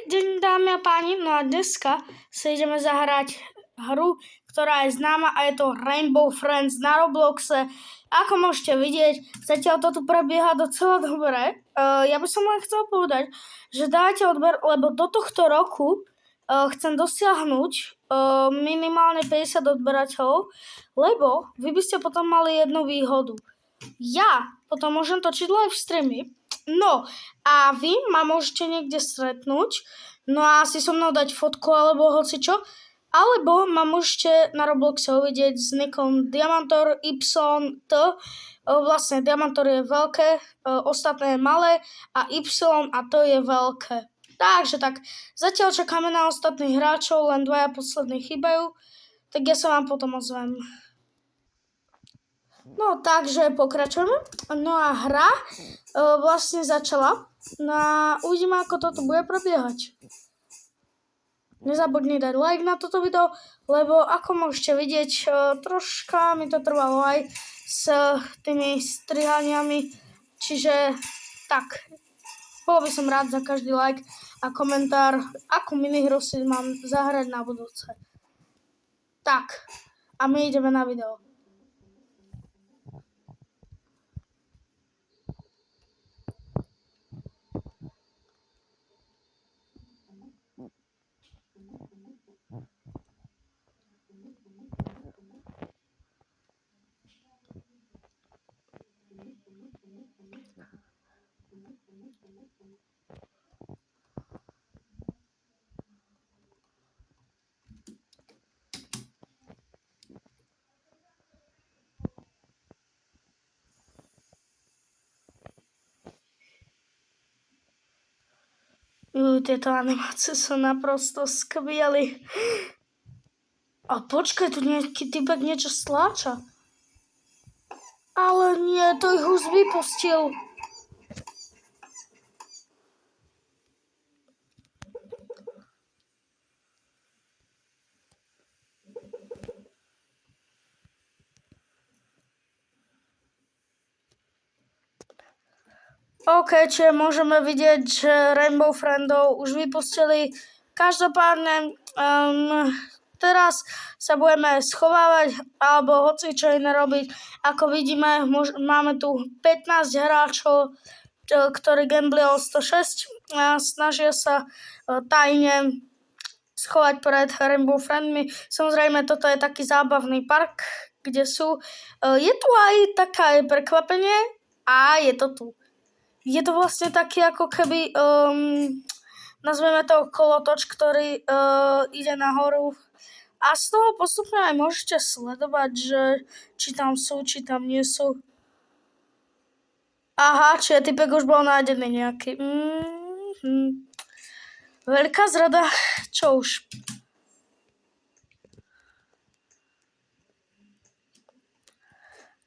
deň, dámy a páni, no a dneska sa ideme zahrať hru, ktorá je známa a je to Rainbow Friends na Robloxe. Ako môžete vidieť, zatiaľ to tu prebieha docela dobre. Ja by som len chcel povedať, že dajte odber, lebo do tohto roku chcem dosiahnuť minimálne 50 odberateľov, lebo vy by ste potom mali jednu výhodu. Ja potom môžem točiť live streamy. No a vy ma môžete niekde stretnúť, no a si so mnou dať fotku alebo hocičo, alebo ma môžete na Robloxe uvidieť s nickom Diamantor YT. Vlastne Diamantor je veľké, ostatné je malé a Y a to je veľké. Takže tak, zatiaľ čakáme na ostatných hráčov, len dvaja poslední chýbajú, tak ja sa vám potom ozvem. No, takže pokračujeme. No a hra vlastne začala. No a uvidíme, ako toto bude prebiehať. Nezabudni dať like na toto video, lebo ako môžete vidieť, troška mi to trvalo aj s tými strihaniami. Čiže tak, bol by som rád za každý like a komentár, akú minihru si mám zahrať na budúce. Tak, a my ideme na video. Tieto animácie sú naprosto skvělé. A počkaj, tu nejaký typek niečo stláča. Ale nie, to ich už vypustil. OK, čiže môžeme vidieť, že Rainbow Friendov už vypustili. Každopádne teraz sa budeme schovávať alebo hoci čo iné robiť. Ako vidíme, máme tu 15 hráčov, ktorí gamblia o 106 a snažia sa tajne schovať pred Rainbow Friendmi. Samozrejme, toto je taký zábavný park, kde sú. Je tu aj také prekvapenie a je to tu. Je to vlastne taký ako keby, nazveme to kolotoč, ktorý ide nahoru. A z toho postupne aj môžete sledovať, že či tam sú, či tam nie sú. Aha, čiže typek už bol nájdený nejaký. Veľká zrada, čo už.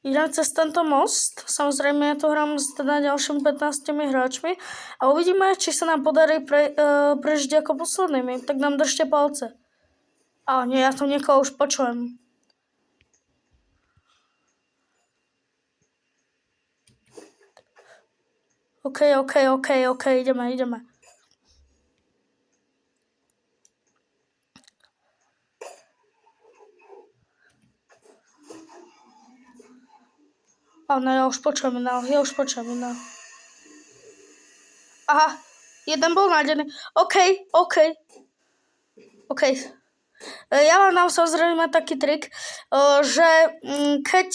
Idem cez tento most, samozrejme ja tu hrám s teda ďalšími 15 hráčmi a uvidíme, či sa nám podarí prežiť ako poslednými, tak nám držte palce. A nie, ja tu niekoho už počujem. OK, ideme. No, ja už počujem. Aha, jeden bol nájdený. OK. Ja vám dám samozrejme taký trik, že keď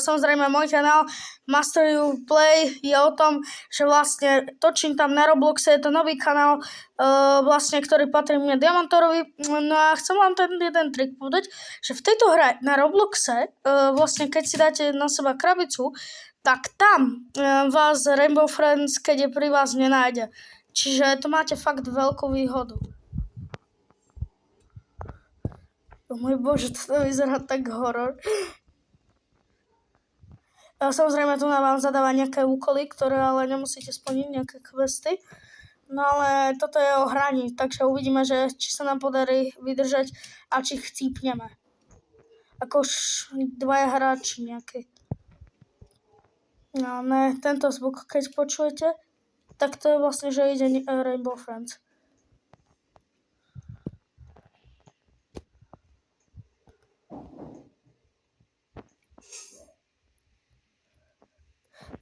samozrejme môj kanál Master You Play je o tom, že vlastne točím tam na Robloxe, je to nový kanál, vlastne, ktorý patrí mne Diamantorovi. No a chcem vám ten jeden trik povedať, že v tejto hre na Robloxe, vlastne keď si dáte na seba krabicu, tak tam vás Rainbow Friends, keď je pri vás, nenájde. Čiže to máte fakt veľkú výhodu. Oh môj bože, to vyzerá tak horor. Samozrejme, tu vám zadáva nejaké úkoly, ktoré ale nemusíte splniť, nejaké questy. No ale toto je o hraní, takže uvidíme, že či sa nám podarí vydržať a či chcípneme. Ako už dvaja hráči nejaké. No ne, tento zvuk, keď počujete, tak to je vlastne, že ide Rainbow Friends.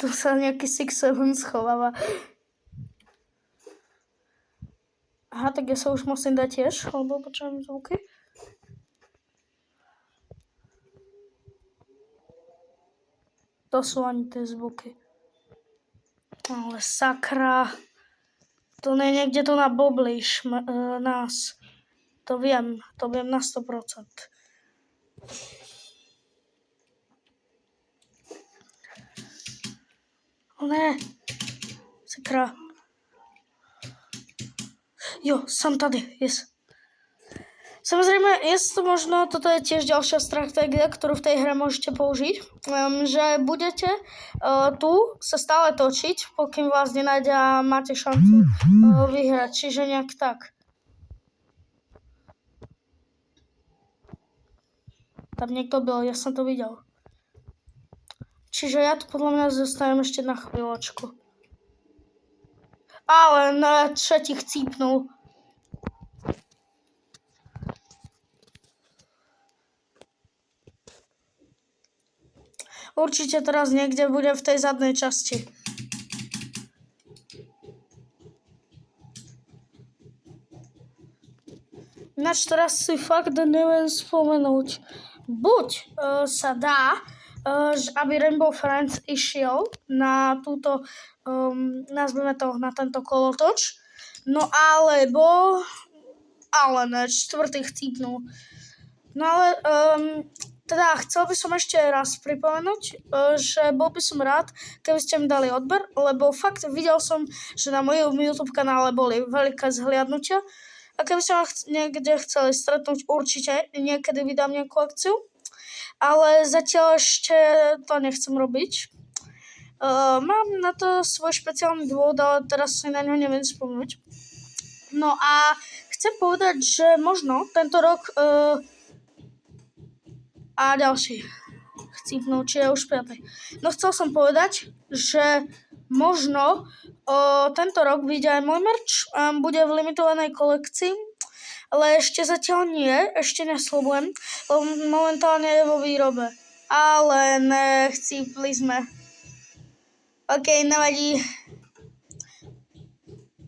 Tu sa nejaký 6-7 schováva. Aha, tak ja sa už musím dať tiež, lebo počujem zvuky. To sú ani tie zvuky. Ale sakra. To nie je niekde tu na poblíž nás. To viem na 100%. O ne. Sakra. Jo, som tady, yes. Samozrejme, toto je tiež ďalšia stratégia, ktorú v tej hre môžete použiť, že budete tu sa stále točiť, pokým vás nenájde a máte šancu vyhrať, čiže nejak tak. Tam niekto byl, ja som to videl. Čiže ja tu podľa mňa zostanem ešte na chvíľočku. Ale na tretí chcípnul. Určite teraz niekde bude v tej zadnej časti. Ináč teraz si fakt neviem spomenúť. Buď sa dá, aby Rainbow Friends išiel na túto, nazveme to, na tento kolotoč, no alebo, ale ne, čtvrtý chcípnul. No ale teda chcel by som ešte raz pripomenúť, že bol by som rád, keby ste mi dali odber, lebo fakt videl som, že na mojom YouTube kanále boli veľké zhliadnutia a keby som niekde chceli stretnúť, určite niekedy vydám nejakú akciu, ale zatiaľ ešte to nechcem robiť. Mám na to svoj špeciálny dôvod, ale teraz si na ňo neviem spomenúť. No a chcem povedať, že možno tento rok a ďalší chcípnú, či je už 5. No chcel som povedať, že možno tento rok vyjde aj môj merch, bude v limitovanej kolekcii, ale ešte zatiaľ nie, ešte nesľubujem, lebo momentálne je vo výrobe. Ale chcípli sme. OK, nevadí.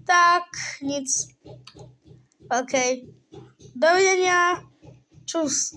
Tak, nic. OK. Dovidenia. Čus.